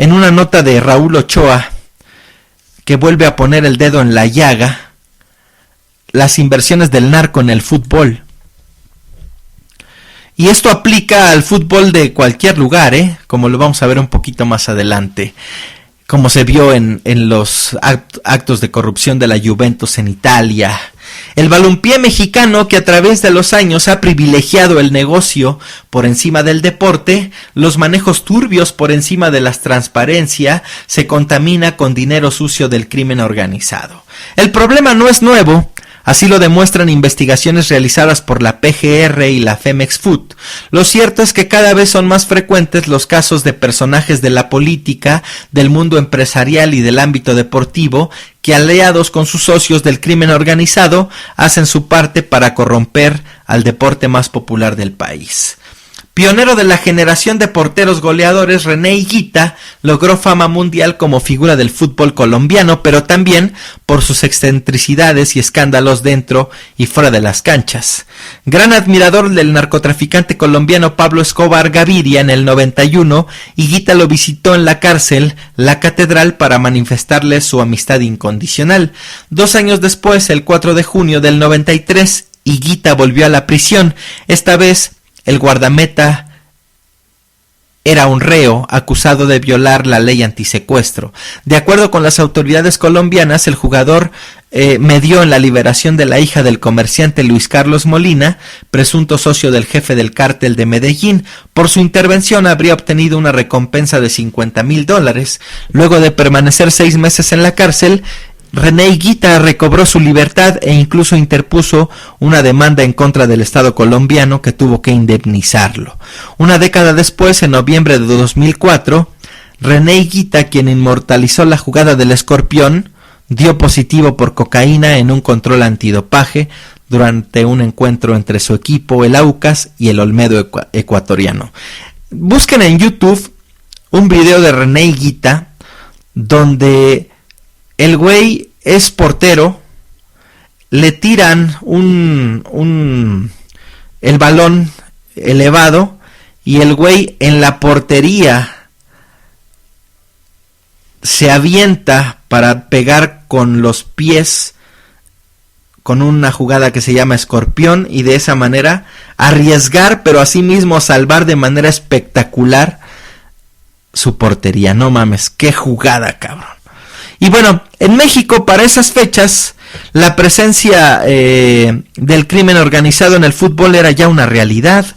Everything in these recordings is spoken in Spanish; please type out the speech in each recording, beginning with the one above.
en una nota de Raúl Ochoa, que vuelve a poner el dedo en la llaga, las inversiones del narco en el fútbol. Y esto aplica al fútbol de cualquier lugar, como lo vamos a ver un poquito más adelante, como se vio en los actos de corrupción de la Juventus en Italia. El balompié mexicano, que a través de los años ha privilegiado el negocio por encima del deporte, los manejos turbios por encima de la transparencia, se contamina con dinero sucio del crimen organizado. El problema no es nuevo. Así lo demuestran investigaciones realizadas por la PGR y la Femex Food. Lo cierto es que cada vez son más frecuentes los casos de personajes de la política, del mundo empresarial y del ámbito deportivo que, aliados con sus socios del crimen organizado, hacen su parte para corromper al deporte más popular del país. Pionero de la generación de porteros goleadores, René Higuita logró fama mundial como figura del fútbol colombiano, pero también por sus excentricidades y escándalos dentro y fuera de las canchas. Gran admirador del narcotraficante colombiano Pablo Escobar Gaviria, en el 91, Higuita lo visitó en la cárcel La Catedral para manifestarle su amistad incondicional. 2 años después, el 4 de junio del 93, Higuita volvió a la prisión. Esta vez el guardameta era un reo acusado de violar la ley antisecuestro. De acuerdo con las autoridades colombianas, el jugador medió en la liberación de la hija del comerciante Luis Carlos Molina, presunto socio del jefe del cártel de Medellín. Por su intervención habría obtenido una recompensa de $50,000. Luego de permanecer 6 meses en la cárcel, René Higuita recobró su libertad e incluso interpuso una demanda en contra del Estado colombiano, que tuvo que indemnizarlo. Una década después, en noviembre de 2004, René Higuita, quien inmortalizó la jugada del escorpión, dio positivo por cocaína en un control antidopaje durante un encuentro entre su equipo, el Aucas, y el Olmedo ecuatoriano. Busquen en YouTube un video de René Higuita donde el güey es portero, le tiran el balón elevado y el güey en la portería se avienta para pegar con los pies con una jugada que se llama escorpión, y de esa manera arriesgar, pero asimismo salvar de manera espectacular su portería. No mames, qué jugada, cabrón. Y bueno, en México para esas fechas la presencia del crimen organizado en el fútbol era ya una realidad.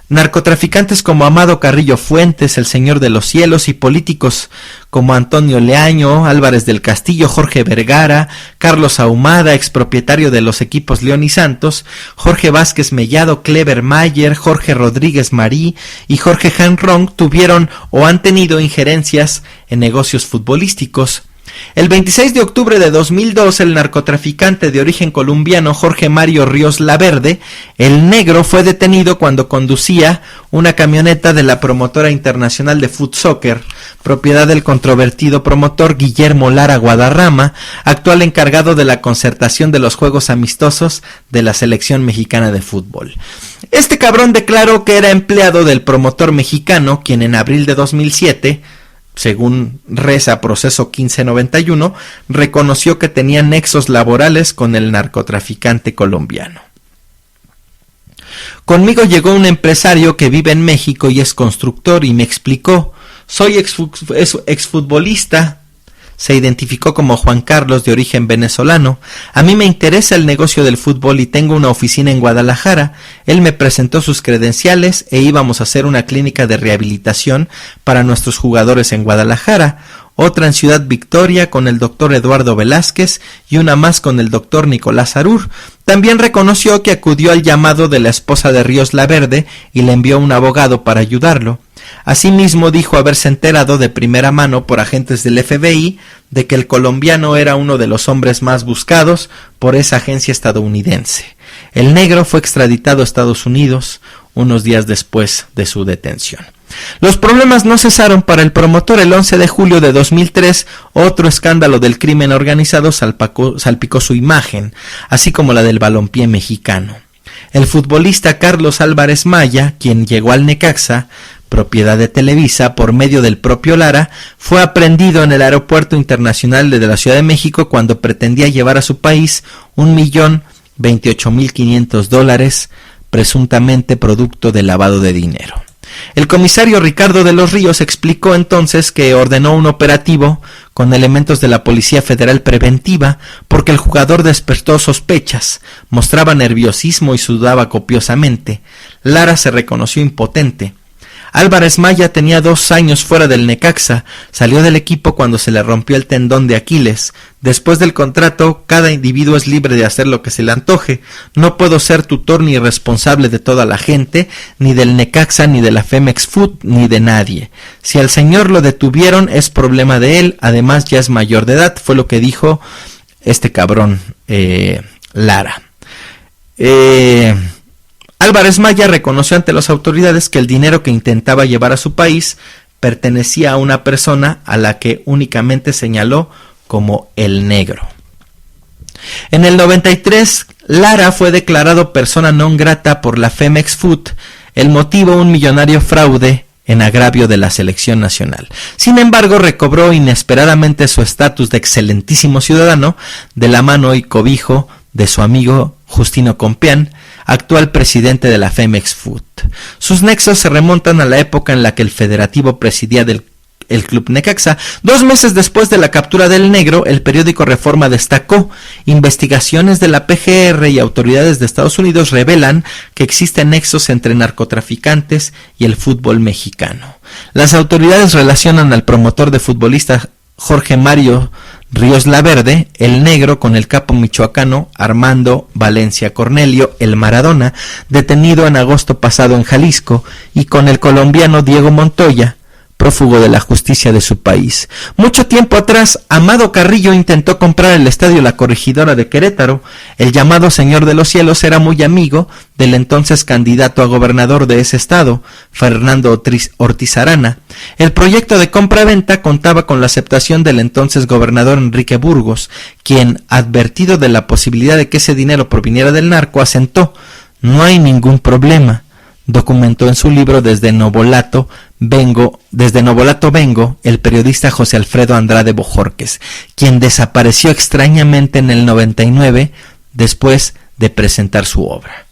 Narcotraficantes como Amado Carrillo Fuentes, el Señor de los Cielos, y políticos como Antonio Leaño, Álvarez del Castillo, Jorge Vergara, Carlos Ahumada, expropietario de los equipos León y Santos, Jorge Vázquez Mellado, Clever Mayer, Jorge Rodríguez Marí y Jorge Hanrong tuvieron o han tenido injerencias en negocios futbolísticos. El 26 de octubre de 2002, el narcotraficante de origen colombiano Jorge Mario Ríos Laverde, el Negro, fue detenido cuando conducía una camioneta de la promotora internacional de Foot Soccer, propiedad del controvertido promotor Guillermo Lara Guadarrama, actual encargado de la concertación de los juegos amistosos de la selección mexicana de fútbol. Este cabrón declaró que era empleado del promotor mexicano, quien en abril de 2007, según reza Proceso 1591, reconoció que tenía nexos laborales con el narcotraficante colombiano. Conmigo llegó un empresario que vive en México y es constructor y me explicó: soy exfutbolista. Se identificó como Juan Carlos, de origen venezolano. A mí me interesa el negocio del fútbol y tengo una oficina en Guadalajara. Él me presentó sus credenciales e íbamos a hacer una clínica de rehabilitación para nuestros jugadores en Guadalajara, otra en Ciudad Victoria con el doctor Eduardo Velázquez y una más con el doctor Nicolás Arur. También reconoció que acudió al llamado de la esposa de Ríos Laverde y le envió un abogado para ayudarlo. Asimismo dijo haberse enterado de primera mano por agentes del FBI de que el colombiano era uno de los hombres más buscados por esa agencia estadounidense. El Negro fue extraditado a Estados Unidos unos días después de su detención. Los problemas no cesaron para el promotor. El 11 de julio de 2003, otro escándalo del crimen organizado salpicó su imagen, así como la del balompié mexicano. El futbolista Carlos Álvarez Maya, quien llegó al Necaxa, propiedad de Televisa, por medio del propio Lara, fue aprehendido en el Aeropuerto Internacional de la Ciudad de México cuando pretendía llevar a su país $1,028,500, presuntamente producto de lavado de dinero. El comisario Ricardo de los Ríos explicó entonces que ordenó un operativo con elementos de la Policía Federal Preventiva porque el jugador despertó sospechas, mostraba nerviosismo y sudaba copiosamente. Lara se reconoció impotente. Álvarez Maya tenía 2 años fuera del Necaxa, salió del equipo cuando se le rompió el tendón de Aquiles. Después del contrato, cada individuo es libre de hacer lo que se le antoje. No puedo ser tutor ni responsable de toda la gente, ni del Necaxa, ni de la Femex Food, ni de nadie. Si al señor lo detuvieron, es problema de él, además ya es mayor de edad, fue lo que dijo este cabrón Lara. Álvarez Maya reconoció ante las autoridades que el dinero que intentaba llevar a su país pertenecía a una persona a la que únicamente señaló como el negro. En el 93, Lara fue declarado persona non grata por la Femex Food, el motivo un millonario fraude en agravio de la selección nacional. Sin embargo, recobró inesperadamente su estatus de excelentísimo ciudadano de la mano y cobijo de su amigo Justino Compeán, actual presidente de la Femex Food. Sus nexos se remontan a la época en la que el federativo presidía el Club Necaxa. 2 meses después de la captura del negro, el periódico Reforma destacó: investigaciones de la PGR y autoridades de Estados Unidos revelan que existen nexos entre narcotraficantes y el fútbol mexicano. Las autoridades relacionan al promotor de futbolista Jorge Mario Ríos Laverde, el negro, con el capo michoacano Armando Valencia Cornelio, el Maradona, detenido en agosto pasado en Jalisco, y con el colombiano Diego Montoya, prófugo de la justicia de su país. Mucho tiempo atrás, Amado Carrillo intentó comprar el estadio La Corregidora de Querétaro. El llamado Señor de los Cielos era muy amigo del entonces candidato a gobernador de ese estado, Fernando Ortiz Arana. El proyecto de compra-venta contaba con la aceptación del entonces gobernador Enrique Burgos, quien, advertido de la posibilidad de que ese dinero proviniera del narco, asentó: no hay ningún problema. Documentó en su libro Desde Novolato Vengo, el periodista José Alfredo Andrade Bojorquez, quien desapareció extrañamente en el 99 después de presentar su obra.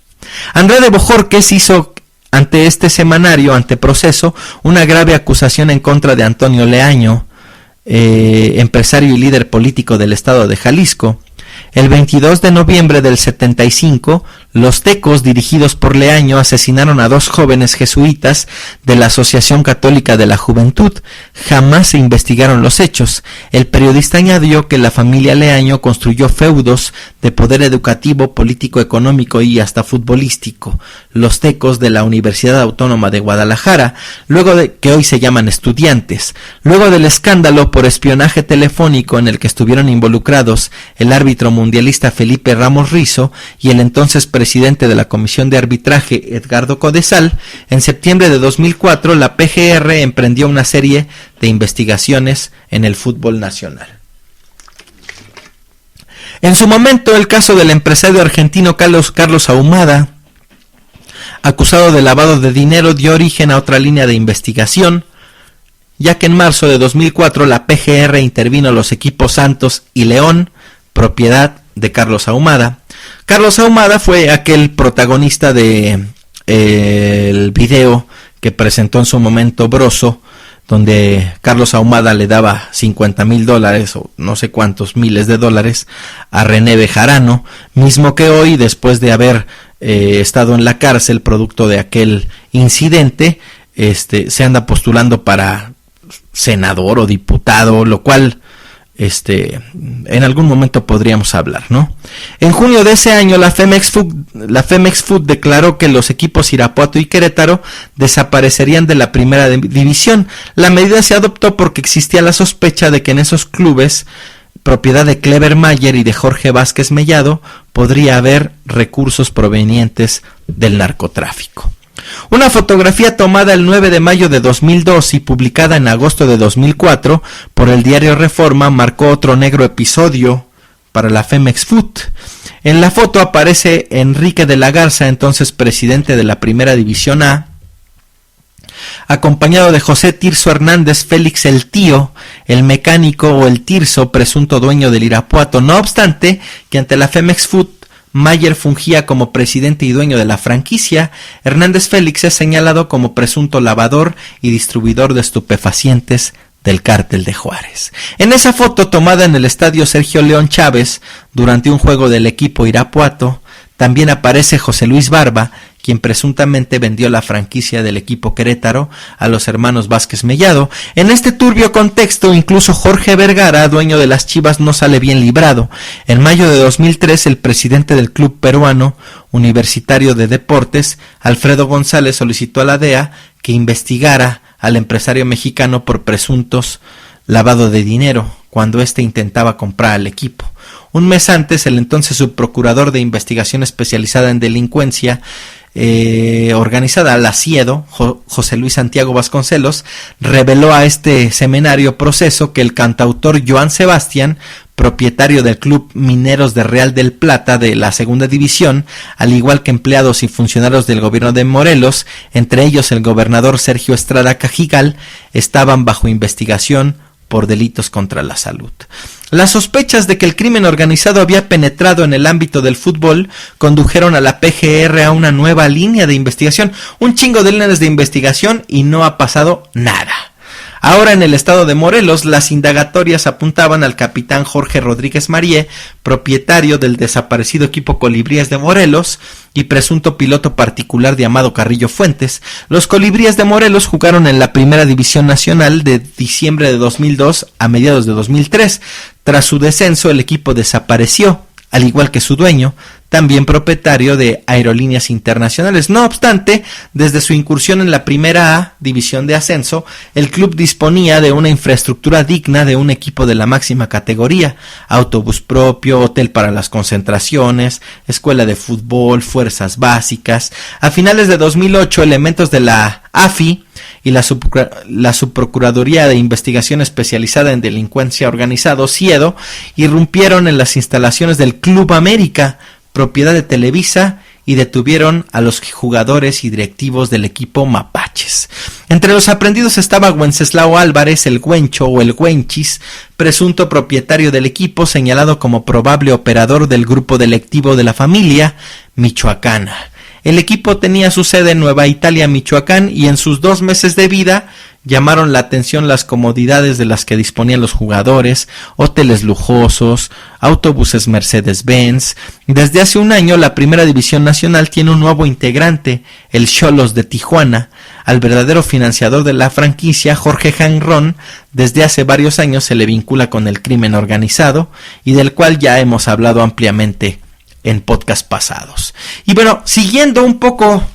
Andrade Bojorquez hizo ante este semanario anteproceso una grave acusación en contra de Antonio Leaño, empresario y líder político del estado de Jalisco. El 22 de noviembre del 75, los tecos dirigidos por Leaño asesinaron a 2 jóvenes jesuitas de la Asociación Católica de la Juventud. Jamás se investigaron los hechos. El periodista añadió que la familia Leaño construyó feudos de poder educativo, político, económico y hasta futbolístico. Los tecos de la Universidad Autónoma de Guadalajara, que hoy se llaman Estudiantes, luego del escándalo por espionaje telefónico en el que estuvieron involucrados el árbitro mundialista Felipe Ramos Rizo y el entonces presidente de la Comisión de Arbitraje Edgardo Codesal, en septiembre de 2004 la PGR emprendió una serie de investigaciones en el fútbol nacional. En su momento, el caso del empresario argentino Carlos Ahumada, acusado de lavado de dinero, dio origen a otra línea de investigación, ya que en marzo de 2004 la PGR intervino los equipos Santos y León, propiedad de Carlos Ahumada. Carlos Ahumada fue aquel protagonista de el video que presentó en su momento Broso, donde Carlos Ahumada le daba $50,000 o no sé cuántos miles de dólares a René Bejarano, mismo que hoy, después de haber estado en la cárcel producto de aquel incidente, se anda postulando para senador o diputado, lo cual en algún momento podríamos hablar, ¿no? En junio de ese año la Femex Food declaró que los equipos Irapuato y Querétaro desaparecerían de la primera división. La medida se adoptó porque existía la sospecha de que en esos clubes, propiedad de Clever Mayer y de Jorge Vázquez Mellado, podría haber recursos provenientes del narcotráfico. Una fotografía tomada el 9 de mayo de 2002 y publicada en agosto de 2004 por el diario Reforma marcó otro negro episodio para la Femex Food. En la foto aparece Enrique de la Garza, entonces presidente de la Primera División A, acompañado de José Tirso Hernández Félix el Tío, el mecánico o el Tirso, presunto dueño del Irapuato. No obstante, que ante la Femex Food, Mayer fungía como presidente y dueño de la franquicia, Hernández Félix es señalado como presunto lavador y distribuidor de estupefacientes del Cártel de Juárez. En esa foto tomada en el estadio Sergio León Chávez durante un juego del equipo Irapuato, también aparece José Luis Barba, quien presuntamente vendió la franquicia del equipo Querétaro a los hermanos Vázquez Mellado. En este turbio contexto, incluso Jorge Vergara, dueño de las Chivas, no sale bien librado. En mayo de 2003, el presidente del club peruano Universitario de Deportes, Alfredo González, solicitó a la DEA que investigara al empresario mexicano por presuntos lavado de dinero cuando éste intentaba comprar al equipo. Un mes antes, el entonces subprocurador de investigación especializada en delincuencia organizada, la CIEDO, José Luis Santiago Vasconcelos, reveló a este semanario Proceso que el cantautor Joan Sebastián, propietario del Club Mineros de Real del Plata de la Segunda División, al igual que empleados y funcionarios del gobierno de Morelos, entre ellos el gobernador Sergio Estrada Cajigal, estaban bajo investigación por delitos contra la salud. Las sospechas de que el crimen organizado había penetrado en el ámbito del fútbol condujeron a la PGR a una nueva línea de investigación, un chingo de líneas de investigación, y no ha pasado nada. Ahora en el estado de Morelos, las indagatorias apuntaban al capitán Jorge Rodríguez Marie, propietario del desaparecido equipo Colibríes de Morelos y presunto piloto particular de Amado Carrillo Fuentes. Los Colibríes de Morelos jugaron en la Primera División Nacional de diciembre de 2002 a mediados de 2003. Tras su descenso, el equipo desapareció, al igual que su dueño, también propietario de Aerolíneas Internacionales. No obstante, desde su incursión en la Primera A, División de Ascenso, el club disponía de una infraestructura digna de un equipo de la máxima categoría: autobús propio, hotel para las concentraciones, escuela de fútbol, fuerzas básicas. A finales de 2008, elementos de la AFI y la Subprocuraduría de Investigación Especializada en Delincuencia Organizada, CIEDO, irrumpieron en las instalaciones del Club América, propiedad de Televisa, y detuvieron a los jugadores y directivos del equipo Mapaches. Entre los aprendidos estaba Wenceslao Álvarez, el Güencho o el Güenchis, presunto propietario del equipo, señalado como probable operador del grupo delictivo de la familia michoacana. El equipo tenía su sede en Nueva Italia, Michoacán, y en sus 2 meses de vida llamaron la atención las comodidades de las que disponían los jugadores: hoteles lujosos, autobuses Mercedes-Benz. Desde hace un año, la Primera División Nacional tiene un nuevo integrante, el Xolos de Tijuana. Al verdadero financiador de la franquicia, Jorge Janrón, desde hace varios años se le vincula con el crimen organizado, y del cual ya hemos hablado ampliamente en podcast pasados. Y bueno, siguiendo un poco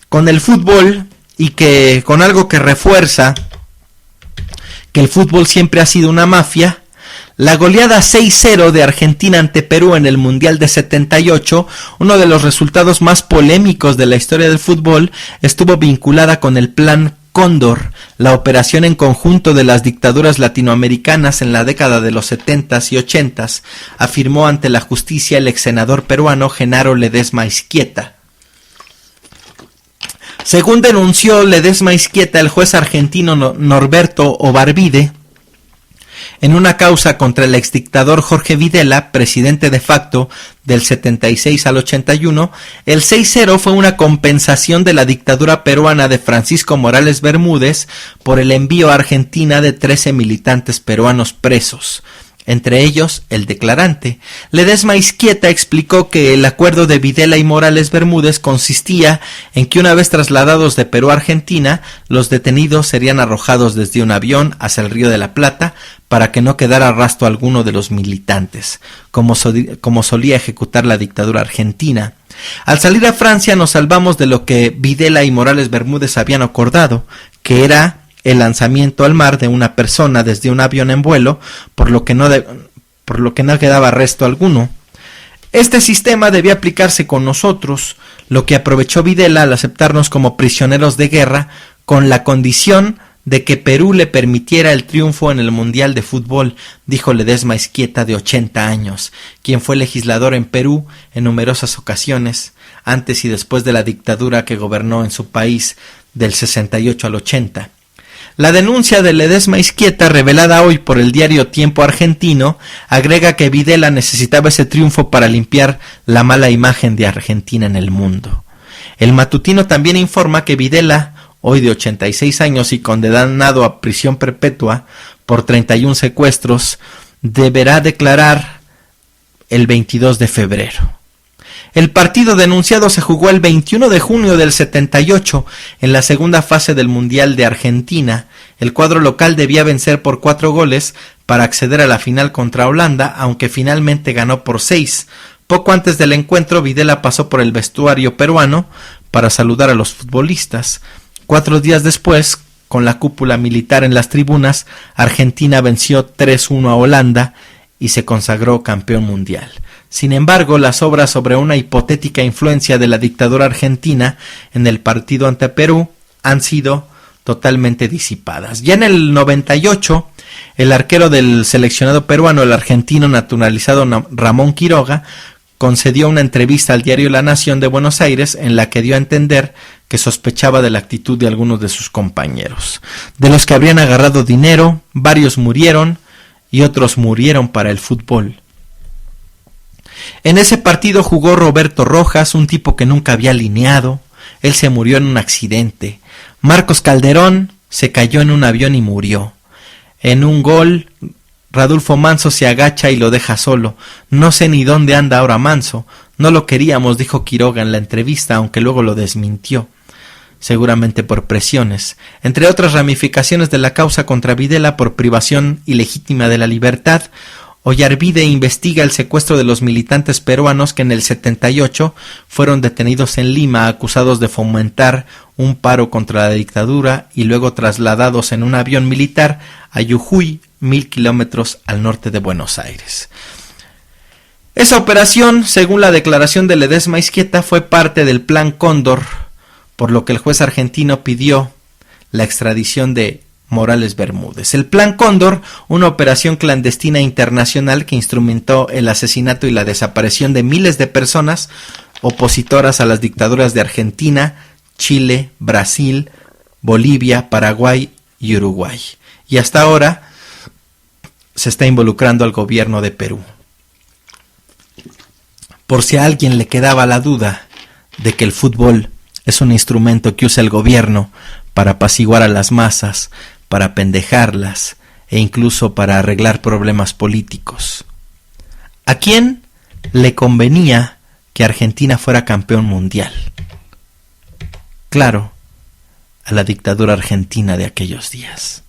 con el fútbol, y que con algo que refuerza que el fútbol siempre ha sido una mafia, la goleada 6-0 de Argentina ante Perú en el Mundial de 78, uno de los resultados más polémicos de la historia del fútbol, estuvo vinculada con el Plan Cóndor, la operación en conjunto de las dictaduras latinoamericanas en la década de los 70s y 80s, afirmó ante la justicia el ex senador peruano Genaro Ledesma Izquieta. Según denunció Ledesma Izquieta, el juez argentino Norberto Obarvide, en una causa contra el exdictador Jorge Videla, presidente de facto del 76 al 81, el 6-0 fue una compensación de la dictadura peruana de Francisco Morales Bermúdez por el envío a Argentina de 13 militantes peruanos presos, entre ellos el declarante. Ledesma Izquieta explicó que el acuerdo de Videla y Morales Bermúdez consistía en que una vez trasladados de Perú a Argentina, los detenidos serían arrojados desde un avión hacia el Río de la Plata para que no quedara rastro alguno de los militantes, como solía ejecutar la dictadura argentina. Al salir a Francia nos salvamos de lo que Videla y Morales Bermúdez habían acordado, que era el lanzamiento al mar de una persona desde un avión en vuelo, por lo que no quedaba resto alguno. Este sistema debía aplicarse con nosotros, lo que aprovechó Videla al aceptarnos como prisioneros de guerra, con la condición de que Perú le permitiera el triunfo en el Mundial de Fútbol, dijo Ledesma Izquieta, de 80 años, quien fue legislador en Perú en numerosas ocasiones, antes y después de la dictadura que gobernó en su país del 68 al 80. La denuncia de Ledesma Izquieta, revelada hoy por el diario Tiempo argentino, agrega que Videla necesitaba ese triunfo para limpiar la mala imagen de Argentina en el mundo. El matutino también informa que Videla, hoy de 86 años y condenado a prisión perpetua por 31 secuestros, deberá declarar el 22 de febrero. El partido denunciado se jugó el 21 de junio del 78 en la segunda fase del Mundial de Argentina. El cuadro local debía vencer por 4 goles para acceder a la final contra Holanda, aunque finalmente ganó por 6. Poco antes del encuentro, Videla pasó por el vestuario peruano para saludar a los futbolistas. 4 días después, con la cúpula militar en las tribunas, Argentina venció 3-1 a Holanda y se consagró campeón mundial. Sin embargo, las obras sobre una hipotética influencia de la dictadura argentina en el partido ante Perú han sido totalmente disipadas. Ya en el 98, el arquero del seleccionado peruano, el argentino naturalizado Ramón Quiroga, concedió una entrevista al diario La Nación de Buenos Aires en la que dio a entender que sospechaba de la actitud de algunos de sus compañeros. De los que habrían agarrado dinero, varios murieron y otros murieron para el fútbol. En ese partido jugó Roberto Rojas, un tipo que nunca había alineado. Él se murió en un accidente. Marcos Calderón se cayó en un avión y murió. En un gol, Radulfo Manso se agacha y lo deja solo. No sé ni dónde anda ahora Manso. No lo queríamos, dijo Quiroga en la entrevista, aunque luego lo desmintió. Seguramente por presiones. Entre otras ramificaciones de la causa contra Videla por privación ilegítima de la libertad, Ollarvide investiga el secuestro de los militantes peruanos que en el 78 fueron detenidos en Lima acusados de fomentar un paro contra la dictadura y luego trasladados en un avión militar a Jujuy, 1000 kilómetros al norte de Buenos Aires. Esa operación, según la declaración de Ledesma Izquieta, fue parte del Plan Cóndor, por lo que el juez argentino pidió la extradición de Morales Bermúdez. El Plan Cóndor, una operación clandestina internacional que instrumentó el asesinato y la desaparición de miles de personas opositoras a las dictaduras de Argentina, Chile, Brasil, Bolivia, Paraguay y Uruguay. Y hasta ahora se está involucrando al gobierno de Perú. Por si a alguien le quedaba la duda de que el fútbol es un instrumento que usa el gobierno para apaciguar a las masas, para pendejarlas e incluso para arreglar problemas políticos. ¿A quién le convenía que Argentina fuera campeón mundial? Claro, a la dictadura argentina de aquellos días.